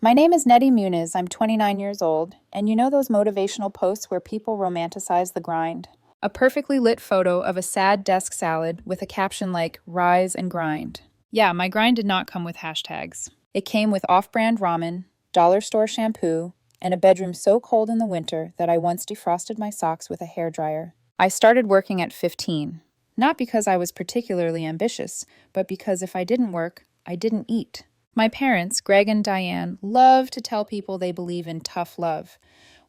My name is Nettie Muniz. I'm 29 years old, and you know those motivational posts where people romanticize the grind? A perfectly lit photo of a sad desk salad with a caption like, "Rise and grind." Yeah, my grind did not come with hashtags. It came with off brand ramen, dollar store shampoo, and a bedroom so cold in the winter that I once defrosted my socks with a hairdryer. I started working at 15, not because I was particularly ambitious, but because if I didn't work, I didn't eat. My parents, Greg and Diane, love to tell people they believe in tough love.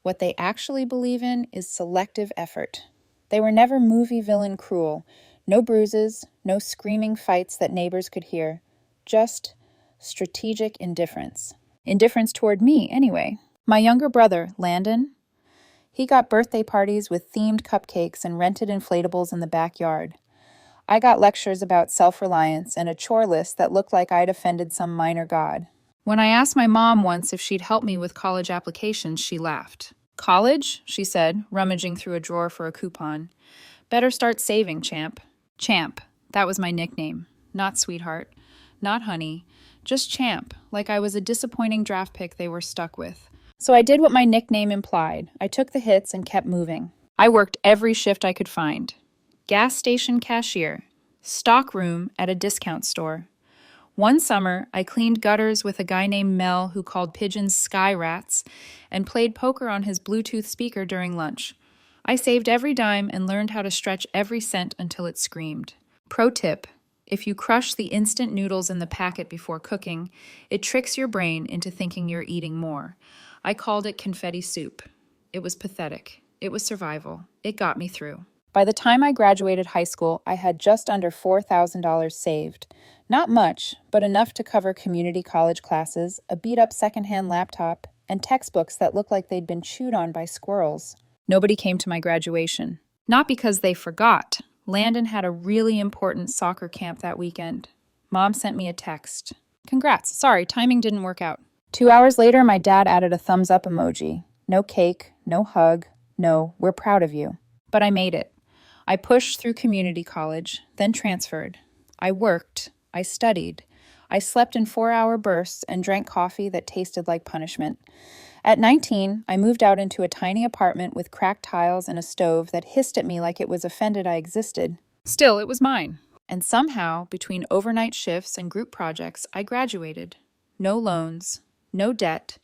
What they actually believe in is selective effort. They were never movie villain cruel. No bruises, no screaming fights that neighbors could hear. Just strategic indifference. Indifference toward me, anyway. My younger brother, Landon, he got birthday parties with themed cupcakes and rented inflatables in the backyard. I got lectures about self-reliance and a chore list that looked like I'd offended some minor god. When I asked my mom once if she'd help me with college applications, she laughed. "College?" she said, rummaging through a drawer for a coupon. "Better start saving, champ." Champ. That was my nickname. Not sweetheart. Not honey. Just champ, like I was a disappointing draft pick they were stuck with. So I did what my nickname implied. I took the hits and kept moving. I worked every shift I could find. Gas station cashier, stockroom at a discount store. One summer, I cleaned gutters with a guy named Mel who called pigeons sky rats and played poker on his Bluetooth speaker during lunch. I saved every dime and learned how to stretch every cent until it screamed. Pro tip: if you crush the instant noodles in the packet before cooking, it tricks your brain into thinking you're eating more. I called it confetti soup. It was pathetic. It was survival. It got me through. By the time I graduated high school, I had just under $4,000 saved. Not much, but enough to cover community college classes, a beat-up secondhand laptop, and textbooks that looked like they'd been chewed on by squirrels. Nobody came to my graduation. Not because they forgot. Landon had a really important soccer camp that weekend. Mom sent me a text. "Congrats. Sorry, timing didn't work out." 2 hours later, my dad added a thumbs up emoji. No cake, no hug, no, "we're proud of you." But I made it. I pushed through community college, then transferred. I worked. I studied. I slept in 4-hour bursts and drank coffee that tasted like punishment. At 19, I moved out into a tiny apartment with cracked tiles and a stove that hissed at me like it was offended I existed. Still, it was mine. And somehow, between overnight shifts and group projects, I graduated. No loans, no debt,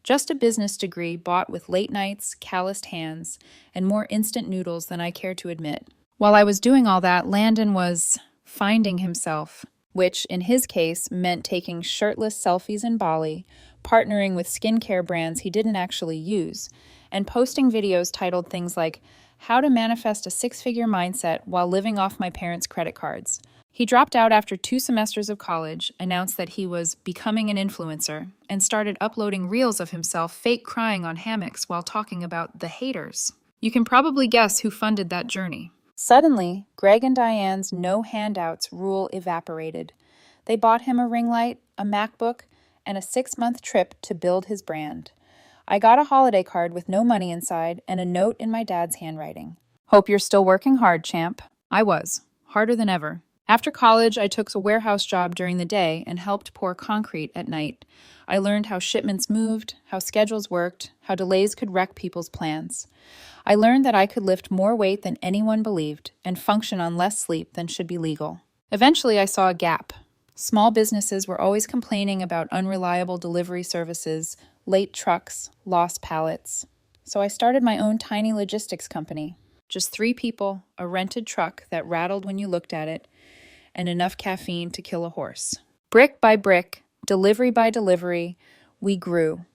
just a business degree bought with late nights, calloused hands, and more instant noodles than I care to admit. While I was doing all that, Landon was finding himself, which in his case meant taking shirtless selfies in Bali, partnering with skincare brands he didn't actually use, and posting videos titled things like "How to Manifest a Six-Figure Mindset While Living Off My Parents' Credit Cards." He dropped out after 2 semesters of college, announced that he was becoming an influencer, and started uploading reels of himself fake crying on hammocks while talking about the haters. You can probably guess who funded that journey. Suddenly, Greg and Diane's no handouts rule evaporated. They bought him a ring light, a MacBook, and a 6-month trip to build his brand. I got a holiday card with no money inside and a note in my dad's handwriting. "Hope you're still working hard, champ." I was. Harder than ever. After college, I took a warehouse job during the day and helped pour concrete at night. I learned how shipments moved, how schedules worked, how delays could wreck people's plans. I learned that I could lift more weight than anyone believed and function on less sleep than should be legal. Eventually, I saw a gap. Small businesses were always complaining about unreliable delivery services, late trucks, lost pallets. So I started my own tiny logistics company. Just 3 people, a rented truck that rattled when you looked at it, and enough caffeine to kill a horse. Brick by brick, delivery by delivery, we grew.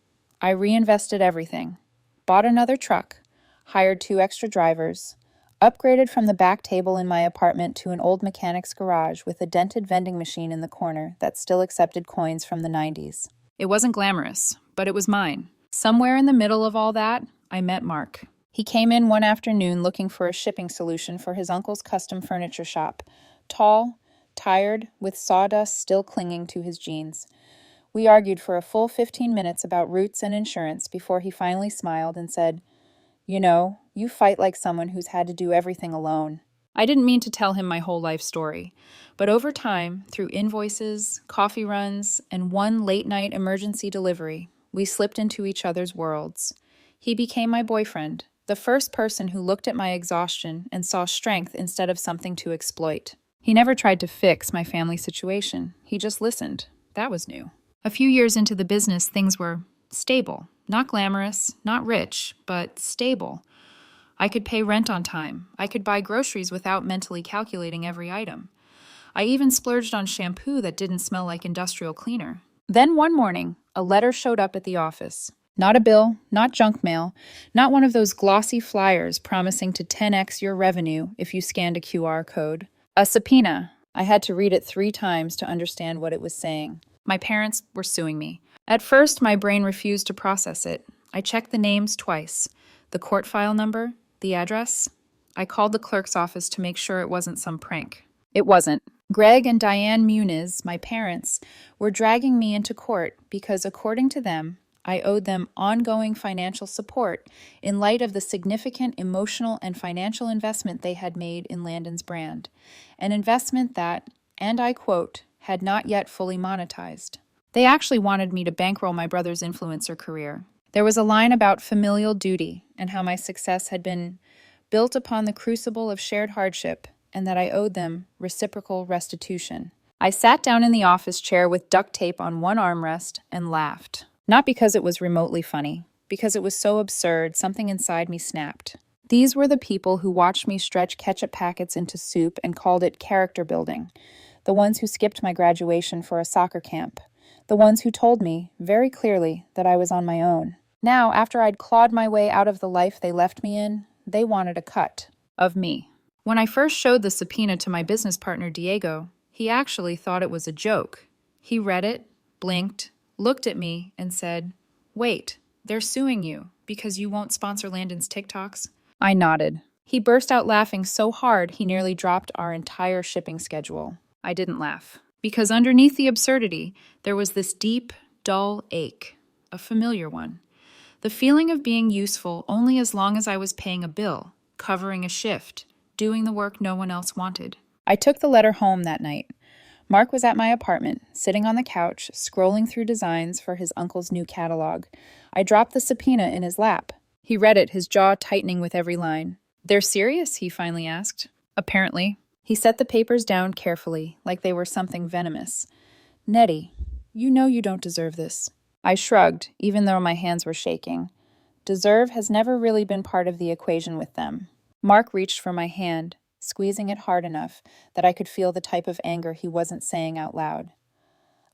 I reinvested everything. Bought another truck, hired 2 extra drivers, upgraded from the back table in my apartment to an old mechanic's garage with a dented vending machine in the corner that still accepted coins from the 90s. It wasn't glamorous, but it was mine. Somewhere in the middle of all that, I met Mark. He came in one afternoon looking for a shipping solution for his uncle's custom furniture shop. Tall, tired, with sawdust still clinging to his jeans. We argued for a full 15 minutes about roots and insurance before he finally smiled and said, "You know, you fight like someone who's had to do everything alone." I didn't mean to tell him my whole life story, but over time, through invoices, coffee runs, and one late-night emergency delivery, We slipped into each other's worlds. He became my boyfriend, the first person who looked at my exhaustion and saw strength instead of something to exploit. He never tried to fix my family situation. He just listened. That was new. A few years into the business, things were stable. Not glamorous, not rich, but stable. I could pay rent on time. I could buy groceries without mentally calculating every item. I even splurged on shampoo that didn't smell like industrial cleaner. Then one morning, a letter showed up at the office. Not a bill, not junk mail, not one of those glossy flyers promising to 10x your revenue if you scanned a QR code. A subpoena. I had to read it 3 times to understand what it was saying. My parents were suing me. At first, my brain refused to process it. I checked the names twice. The court file number, the address. I called the clerk's office to make sure it wasn't some prank. It wasn't. Greg and Diane Muniz, my parents, were dragging me into court because, according to them, I owed them ongoing financial support in light of the significant emotional and financial investment they had made in Landon's brand, an investment that, and I quote, had not yet fully monetized. They actually wanted me to bankroll my brother's influencer career. There was a line about familial duty and how my success had been built upon the crucible of shared hardship and that I owed them reciprocal restitution. I sat down in the office chair with duct tape on one armrest and laughed. Not because it was remotely funny, because it was so absurd, something inside me snapped. These were the people who watched me stretch ketchup packets into soup and called it character building. The ones who skipped my graduation for a soccer camp. The ones who told me, very clearly, that I was on my own. Now, after I'd clawed my way out of the life they left me in, they wanted a cut of me. When I first showed the subpoena to my business partner, Diego, he actually thought it was a joke. He read it, blinked, looked at me, and said, "Wait, they're suing you because you won't sponsor Landon's TikToks?" I nodded. He burst out laughing so hard he nearly dropped our entire shipping schedule. I didn't laugh, because underneath the absurdity, there was this deep, dull ache, a familiar one. The feeling of being useful only as long as I was paying a bill, covering a shift, doing the work no one else wanted. I took the letter home that night. Mark was at my apartment, sitting on the couch, scrolling through designs for his uncle's new catalog. I dropped the subpoena in his lap. He read it, his jaw tightening with every line. "They're serious?" he finally asked. "Apparently." He set the papers down carefully, like they were something venomous. "Nettie, you know you don't deserve this." I shrugged, even though my hands were shaking. Deserve has never really been part of the equation with them. Mark reached for my hand, squeezing it hard enough that I could feel the type of anger he wasn't saying out loud.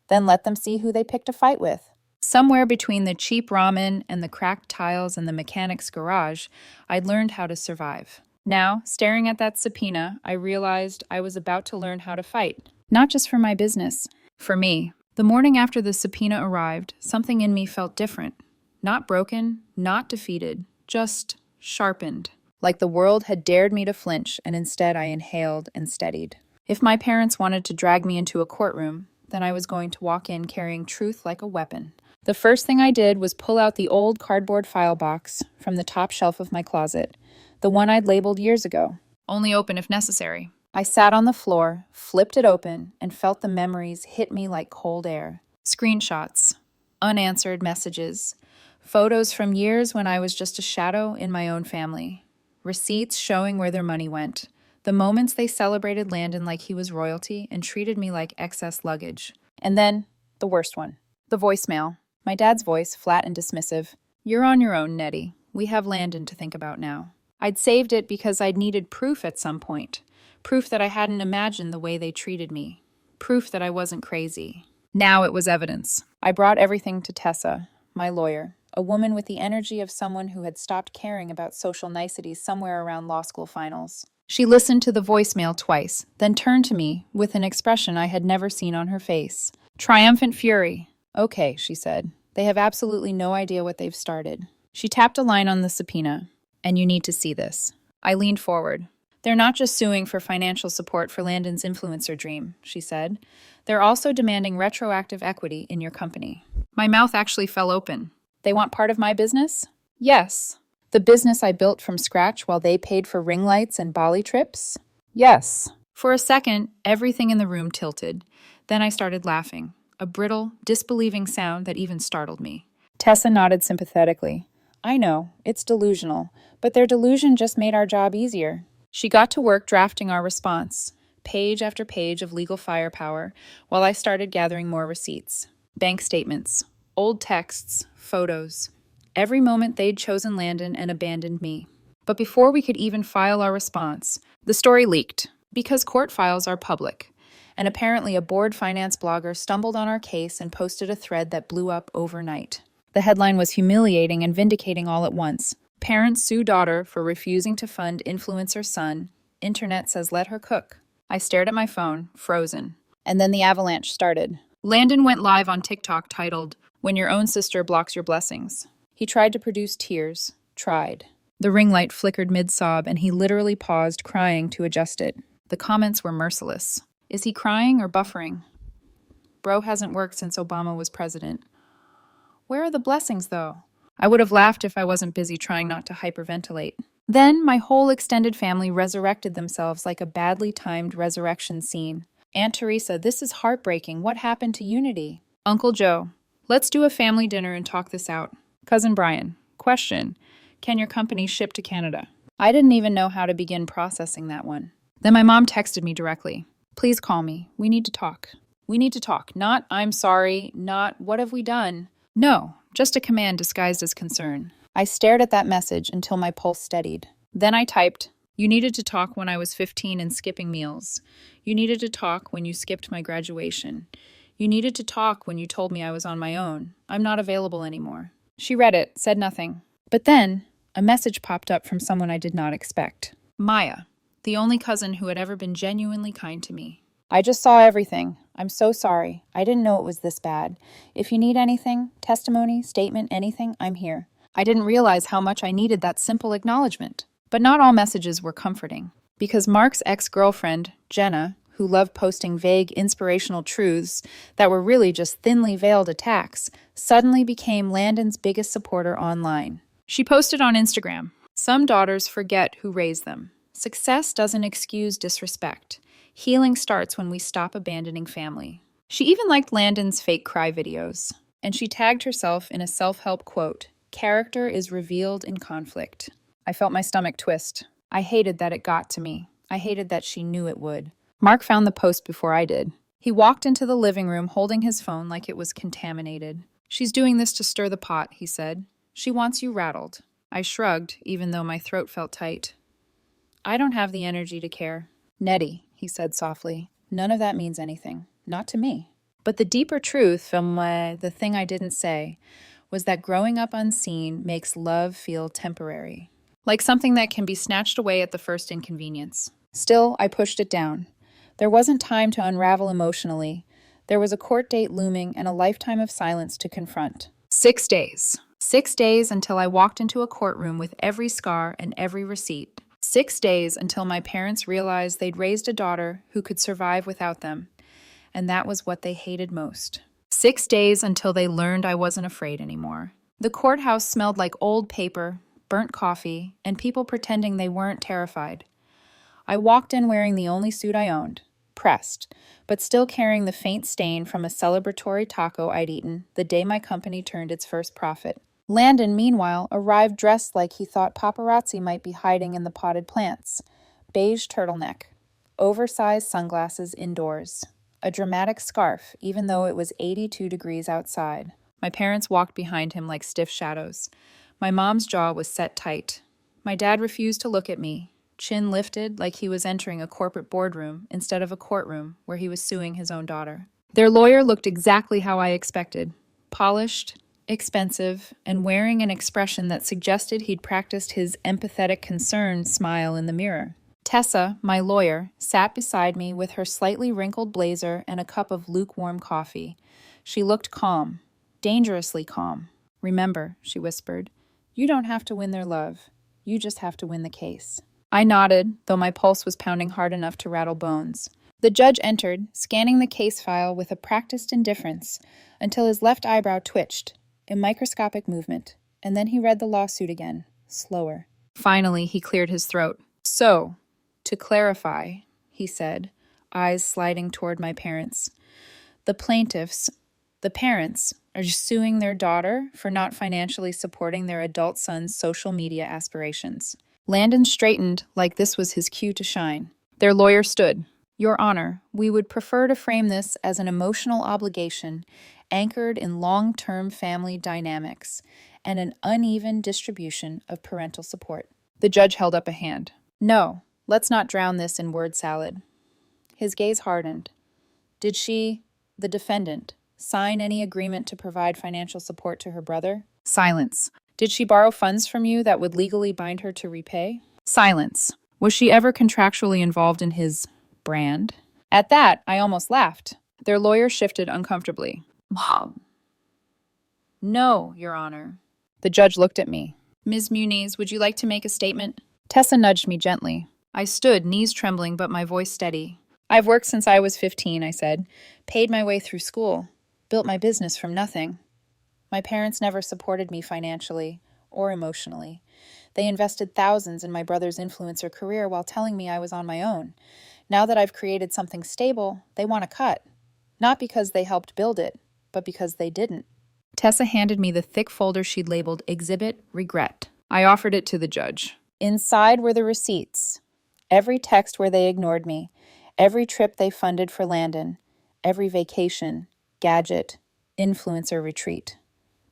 "Then let them see who they picked a fight with." Somewhere between the cheap ramen and the cracked tiles in the mechanic's garage, I'd learned how to survive. Now, staring at that subpoena, I realized I was about to learn how to fight. Not just for my business, for me. The morning after the subpoena arrived, something in me felt different. Not broken, not defeated, just sharpened. Like the world had dared me to flinch, and instead I inhaled and steadied. If my parents wanted to drag me into a courtroom, then I was going to walk in carrying truth like a weapon. The first thing I did was pull out the old cardboard file box from the top shelf of my closet, the one I'd labeled years ago. Only open if necessary. I sat on the floor, flipped it open, and felt the memories hit me like cold air. Screenshots, unanswered messages, photos from years when I was just a shadow in my own family. Receipts showing where their money went. The moments they celebrated Landon like he was royalty and treated me like excess luggage. And then, the worst one. The voicemail. My dad's voice, flat and dismissive. "You're on your own, Nettie. We have Landon to think about now." I'd saved it because I'd needed proof at some point. Proof that I hadn't imagined the way they treated me. Proof that I wasn't crazy. Now it was evidence. I brought everything to Tessa, my lawyer, a woman with the energy of someone who had stopped caring about social niceties somewhere around law school finals. She listened to the voicemail twice, then turned to me with an expression I had never seen on her face. Triumphant fury. "Okay," she said. "They have absolutely no idea what they've started." She tapped a line on the subpoena. "And you need to see this." I leaned forward. "They're not just suing for financial support for Landon's influencer dream," she said. "They're also demanding retroactive equity in your company." My mouth actually fell open. "They want part of my business?" "Yes." "The business I built from scratch while they paid for ring lights and Bali trips?" "Yes." For a second, everything in the room tilted. Then I started laughing, a brittle, disbelieving sound that even startled me. Tessa nodded sympathetically. I know, it's delusional, but their delusion just made our job easier. She got to work drafting our response, page after page of legal firepower, while I started gathering more receipts. Bank statements, old texts, photos. Every moment they'd chosen Landon and abandoned me. But before we could even file our response, the story leaked, because court files are public. And apparently a bored finance blogger stumbled on our case and posted a thread that blew up overnight. The headline was humiliating and vindicating all at once. Parents sue daughter for refusing to fund influencer son. Internet says let her cook. I stared at my phone, frozen. And then the avalanche started. Landon went live on TikTok titled, When Your Own Sister Blocks Your Blessings. He tried to produce tears. Tried. The ring light flickered mid-sob, and he literally paused, crying, to adjust it. The comments were merciless. Is he crying or buffering? Bro hasn't worked since Obama was president. Where are the blessings, though? I would have laughed if I wasn't busy trying not to hyperventilate. Then my whole extended family resurrected themselves like a badly timed resurrection scene. Aunt Teresa, this is heartbreaking. What happened to unity? Uncle Joe, let's do a family dinner and talk this out. Cousin Brian, question. Can your company ship to Canada? I didn't even know how to begin processing that one. Then my mom texted me directly. Please call me. We need to talk. We need to talk. Not, I'm sorry. Not, what have we done? No, just a command disguised as concern. I stared at that message until my pulse steadied. Then I typed, you needed to talk when I was 15 and skipping meals. You needed to talk when you skipped my graduation. You needed to talk when you told me I was on my own. I'm not available anymore. She read it, said nothing. But then, a message popped up from someone I did not expect. Maya, the only cousin who had ever been genuinely kind to me. I just saw everything. I'm so sorry. I didn't know it was this bad. If you need anything, testimony, statement, anything, I'm here. I didn't realize how much I needed that simple acknowledgement. But not all messages were comforting. Because Mark's ex-girlfriend, Jenna, who loved posting vague, inspirational truths that were really just thinly veiled attacks, suddenly became Landon's biggest supporter online. She posted on Instagram, some daughters forget who raised them. Success doesn't excuse disrespect. Healing starts when we stop abandoning family. She even liked Landon's fake cry videos. And she tagged herself in a self-help quote, character is revealed in conflict. I felt my stomach twist. I hated that it got to me. I hated that she knew it would. Mark found the post before I did. He walked into the living room holding his phone like it was contaminated. She's doing this to stir the pot, he said. She wants you rattled. I shrugged, even though my throat felt tight. I don't have the energy to care. Nettie, he said softly, none of that means anything. Not to me. But the deeper truth, the thing I didn't say, was that growing up unseen makes love feel temporary. Like something that can be snatched away at the first inconvenience. Still, I pushed it down. There wasn't time to unravel emotionally. There was a court date looming and a lifetime of silence to confront. 6 days. 6 days until I walked into a courtroom with every scar and every receipt. 6 days until my parents realized they'd raised a daughter who could survive without them. And that was what they hated most. 6 days until they learned I wasn't afraid anymore. The courthouse smelled like old paper, burnt coffee, and people pretending they weren't terrified. I walked in wearing the only suit I owned, pressed, but still carrying the faint stain from a celebratory taco I'd eaten the day my company turned its first profit. Landon, meanwhile, arrived dressed like he thought paparazzi might be hiding in the potted plants. Beige turtleneck, oversized sunglasses indoors, a dramatic scarf, even though it was 82 degrees outside. My parents walked behind him like stiff shadows. My mom's jaw was set tight. My dad refused to look at me, chin lifted like he was entering a corporate boardroom instead of a courtroom where he was suing his own daughter. Their lawyer looked exactly how I expected. Polished, expensive, and wearing an expression that suggested he'd practiced his empathetic concern smile in the mirror. Tessa, my lawyer, sat beside me with her slightly wrinkled blazer and a cup of lukewarm coffee. She looked calm, dangerously calm. Remember, she whispered, you don't have to win their love. You just have to win the case. I nodded, though my pulse was pounding hard enough to rattle bones. The judge entered, scanning the case file with a practiced indifference, until his left eyebrow twitched, a microscopic movement, and then he read the lawsuit again, slower. Finally, he cleared his throat. So, to clarify, he said, eyes sliding toward my parents, the parents, are suing their daughter for not financially supporting their adult son's social media aspirations. Landon straightened like this was his cue to shine. Their lawyer stood. Your Honor, we would prefer to frame this as an emotional obligation anchored in long-term family dynamics and an uneven distribution of parental support. The judge held up a hand. No, let's not drown this in word salad. His gaze hardened. Did she, the defendant, sign any agreement to provide financial support to her brother? Silence. Did she borrow funds from you that would legally bind her to repay? Silence. Was she ever contractually involved in his brand? At that, I almost laughed. Their lawyer shifted uncomfortably. Mom. No, Your Honor. The judge looked at me. Ms. Muniz, would you like to make a statement? Tessa nudged me gently. I stood, knees trembling but my voice steady. I've worked since I was 15, I said. Paid my way through school. Built my business from nothing. My parents never supported me financially or emotionally. They invested thousands in my brother's influencer career while telling me I was on my own. Now that I've created something stable, they want to cut. Not because they helped build it, but because they didn't. Tessa handed me the thick folder she'd labeled Exhibit Regret. I offered it to the judge. Inside were the receipts. Every text where they ignored me. Every trip they funded for Landon. Every vacation, gadget, influencer retreat.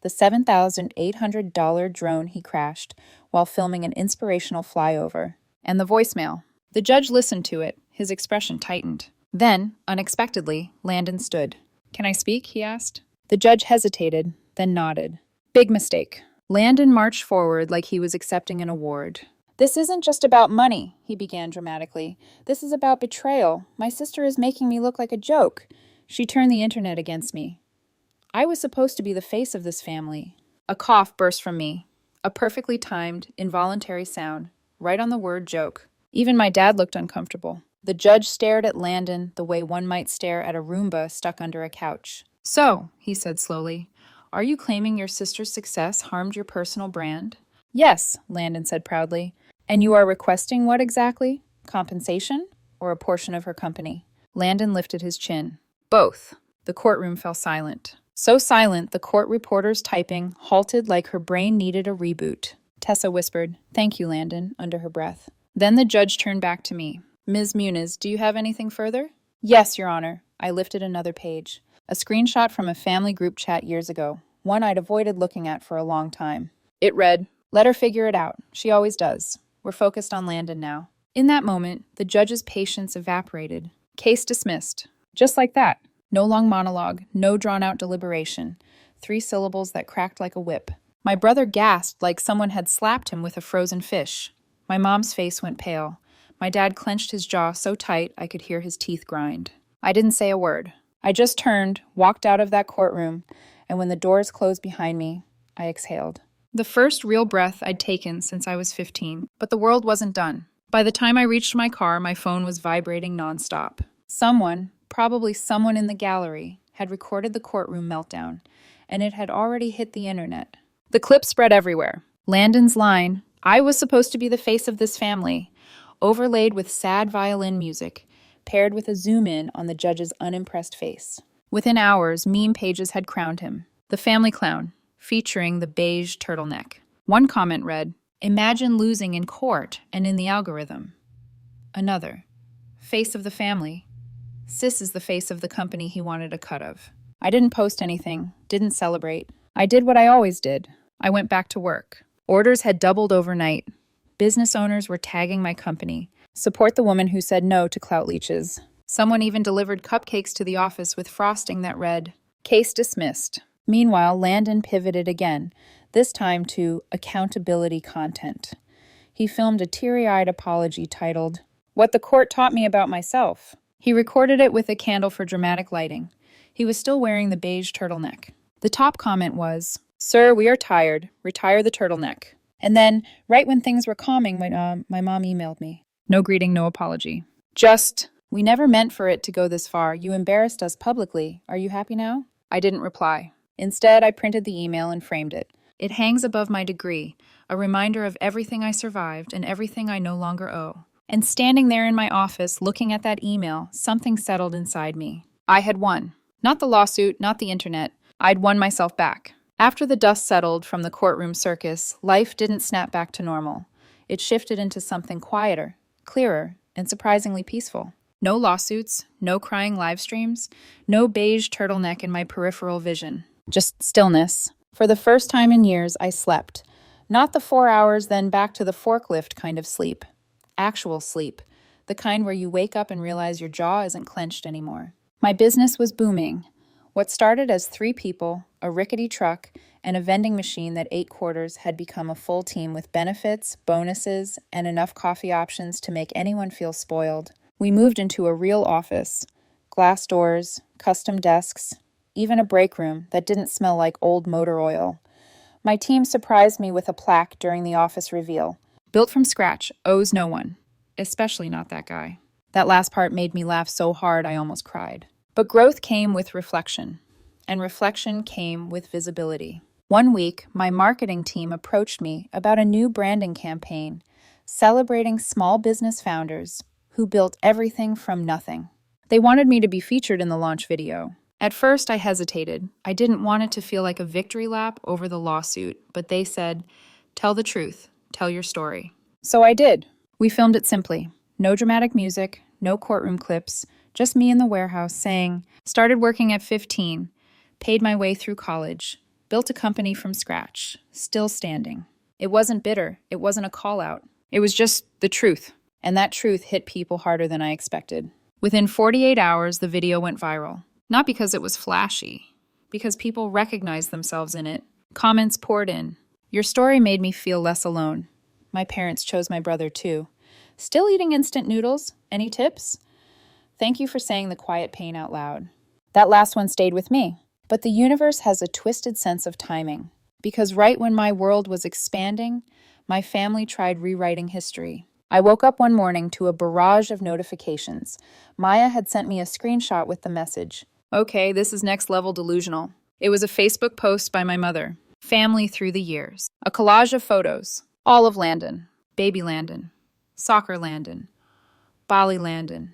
The $7,800 drone he crashed while filming an inspirational flyover. And the voicemail. The judge listened to it, his expression tightened. Then, unexpectedly, Landon stood. Can I speak? He asked. The judge hesitated, then nodded. Big mistake. Landon marched forward like he was accepting an award. This isn't just about money, he began dramatically. This is about betrayal. My sister is making me look like a joke. She turned the internet against me. I was supposed to be the face of this family. A cough burst from me. A perfectly timed, involuntary sound, right on the word joke. Even my dad looked uncomfortable. The judge stared at Landon the way one might stare at a Roomba stuck under a couch. So, he said slowly, are you claiming your sister's success harmed your personal brand? Yes, Landon said proudly. And you are requesting what exactly? Compensation? Or a portion of her company? Landon lifted his chin. Both. The courtroom fell silent. So silent, the court reporter's typing halted like her brain needed a reboot. Tessa whispered, "Thank you, Landon," under her breath. Then the judge turned back to me. Ms. Muniz, do you have anything further? Yes, Your Honor. I lifted another page. A screenshot from a family group chat years ago, one I'd avoided looking at for a long time. It read, "Let her figure it out. She always does. We're focused on Landon now." In that moment, the judge's patience evaporated. Case dismissed. Just like that. No long monologue, no drawn-out deliberation. 3 syllables that cracked like a whip. My brother gasped like someone had slapped him with a frozen fish. My mom's face went pale. My dad clenched his jaw so tight I could hear his teeth grind. I didn't say a word. I just turned, walked out of that courtroom, and when the doors closed behind me, I exhaled. The first real breath I'd taken since I was 15, but the world wasn't done. By the time I reached my car, my phone was vibrating nonstop. Someone, probably someone in the gallery, had recorded the courtroom meltdown, and it had already hit the internet. The clip spread everywhere. Landon's line, "I was supposed to be the face of this family," overlaid with sad violin music, paired with a zoom-in on the judge's unimpressed face. Within hours, meme pages had crowned him. The Family Clown, featuring the beige turtleneck. One comment read, "Imagine losing in court and in the algorithm." Another, "Face of the family. Sis is the face of the company he wanted a cut of." I didn't post anything, didn't celebrate. I did what I always did. I went back to work. Orders had doubled overnight. Business owners were tagging my company. Support the woman who said no to clout leeches. Someone even delivered cupcakes to the office with frosting that read, "Case dismissed." Meanwhile, Landon pivoted again, this time to accountability content. He filmed a teary-eyed apology titled, "What the Court Taught Me About Myself." He recorded it with a candle for dramatic lighting. He was still wearing the beige turtleneck. The top comment was, "Sir, we are tired. Retire the turtleneck." And then, right when things were calming, my mom emailed me. No greeting, no apology. Just, "We never meant for it to go this far. You embarrassed us publicly. Are you happy now?" I didn't reply. Instead, I printed the email and framed it. It hangs above my degree, a reminder of everything I survived and everything I no longer owe. And standing there in my office, looking at that email, something settled inside me. I had won. Not the lawsuit, not the internet. I'd won myself back. After the dust settled from the courtroom circus, life didn't snap back to normal. It shifted into something quieter, clearer, and surprisingly peaceful. No lawsuits, no crying live streams, no beige turtleneck in my peripheral vision. Just stillness. For the first time in years, I slept. Not the 4 hours, then back to the forklift kind of sleep. Actual sleep. The kind where you wake up and realize your jaw isn't clenched anymore. My business was booming. What started as 3 people, a rickety truck, and a vending machine that ate quarters had become a full team with benefits, bonuses, and enough coffee options to make anyone feel spoiled. We moved into a real office. Glass doors, custom desks, even a break room that didn't smell like old motor oil. My team surprised me with a plaque during the office reveal. Built from scratch, owes no one. Especially not that guy. That last part made me laugh so hard I almost cried. But growth came with reflection, and reflection came with visibility. One week, my marketing team approached me about a new branding campaign, celebrating small business founders who built everything from nothing. They wanted me to be featured in the launch video. At first, I hesitated. I didn't want it to feel like a victory lap over the lawsuit, but they said, "Tell the truth, tell your story." So I did. We filmed it simply. No dramatic music, no courtroom clips, just me in the warehouse saying, started working at 15, paid my way through college, built a company from scratch, still standing. It wasn't bitter. It wasn't a call out. It was just the truth. And that truth hit people harder than I expected. Within 48 hours, the video went viral. Not because it was flashy, because people recognized themselves in it. Comments poured in. Your story made me feel less alone. My parents chose my brother too. Still eating instant noodles? Any tips? Thank you for saying the quiet pain out loud. That last one stayed with me. But the universe has a twisted sense of timing. Because right when my world was expanding, my family tried rewriting history. I woke up one morning to a barrage of notifications. Maya had sent me a screenshot with the message. Okay, this is next level delusional. It was a Facebook post by my mother. Family through the years. A collage of photos. All of Landon. Baby Landon. Soccer Landon. Bali Landon.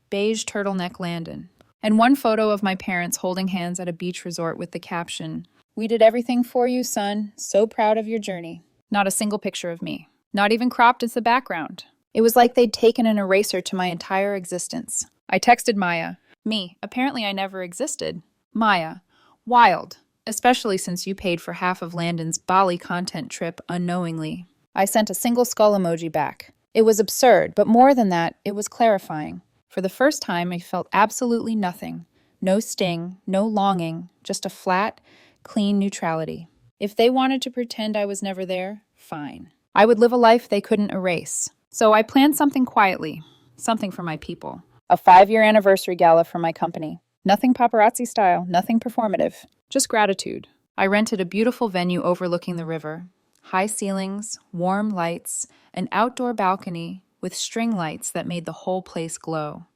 Beige turtleneck Landon. And one photo of my parents holding hands at a beach resort with the caption, "We did everything for you, son. So proud of your journey." Not a single picture of me. Not even cropped as the background. It was like they'd taken an eraser to my entire existence. I texted Maya. Me. Apparently I never existed. Maya. Wild. Especially since you paid for half of Landon's Bali content trip unknowingly. I sent a single skull emoji back. It was absurd, but more than that, it was clarifying. For the first time, I felt absolutely nothing. No sting, no longing, just a flat, clean neutrality. If they wanted to pretend I was never there, fine. I would live a life they couldn't erase. So I planned something quietly, something for my people. A 5-year anniversary gala for my company. Nothing paparazzi style, nothing performative. Just gratitude. I rented a beautiful venue overlooking the river. High ceilings, warm lights, an outdoor balcony with string lights that made the whole place glow.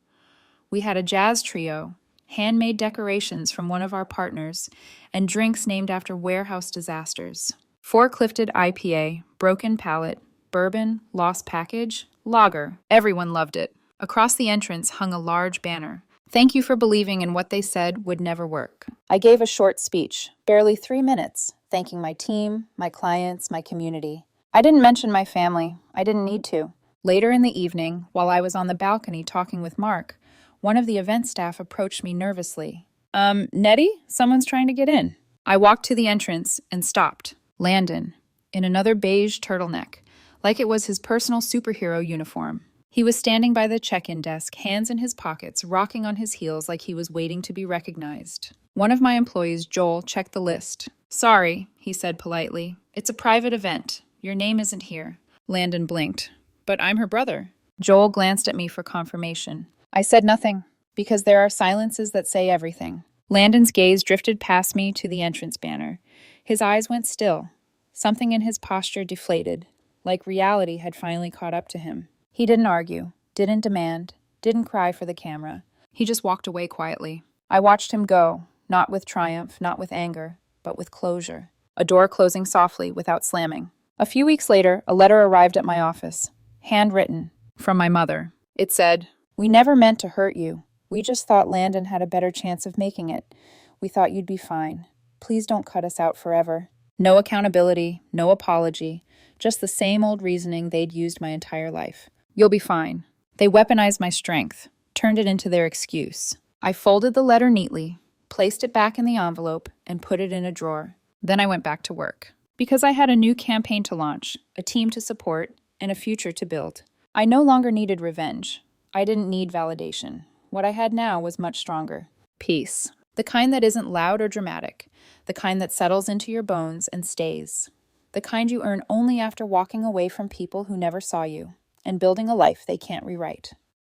We had a jazz trio, handmade decorations from one of our partners, and drinks named after warehouse disasters. Forklifted IPA, broken pallet, bourbon, lost package, lager. Everyone loved it. Across the entrance hung a large banner. Thank you for believing in what they said would never work. I gave a short speech, barely 3 minutes, thanking my team, my clients, my community. I didn't mention my family. I didn't need to. Later in the evening, while I was on the balcony talking with Mark, one of the event staff approached me nervously. Nettie? Someone's trying to get in. I walked to the entrance and stopped. Landon, in another beige turtleneck, like it was his personal superhero uniform. He was standing by the check-in desk, hands in his pockets, rocking on his heels like he was waiting to be recognized. One of my employees, Joel, checked the list. "Sorry," he said politely. "It's a private event. Your name isn't here." Landon blinked. "But I'm her brother." Joel glanced at me for confirmation. I said nothing, because there are silences that say everything. Landon's gaze drifted past me to the entrance banner. His eyes went still. Something in his posture deflated, like reality had finally caught up to him. He didn't argue, didn't demand, didn't cry for the camera. He just walked away quietly. I watched him go, not with triumph, not with anger, but with closure. A door closing softly without slamming. A few weeks later, a letter arrived at my office. Handwritten, from my mother. It said, "We never meant to hurt you. We just thought Landon had a better chance of making it. We thought you'd be fine. Please don't cut us out forever. No accountability, no apology, just the same old reasoning they'd used my entire life. You'll be fine. They weaponized my strength, turned it into their excuse. I folded the letter neatly, placed it back in the envelope, and put it in a drawer. Then I went back to work. Because I had a new campaign to launch, a team to support, and a future to build. I no longer needed revenge. I didn't need validation. What I had now was much stronger. Peace. The kind that isn't loud or dramatic. The kind that settles into your bones and stays. The kind you earn only after walking away from people who never saw you and building a life they can't rewrite.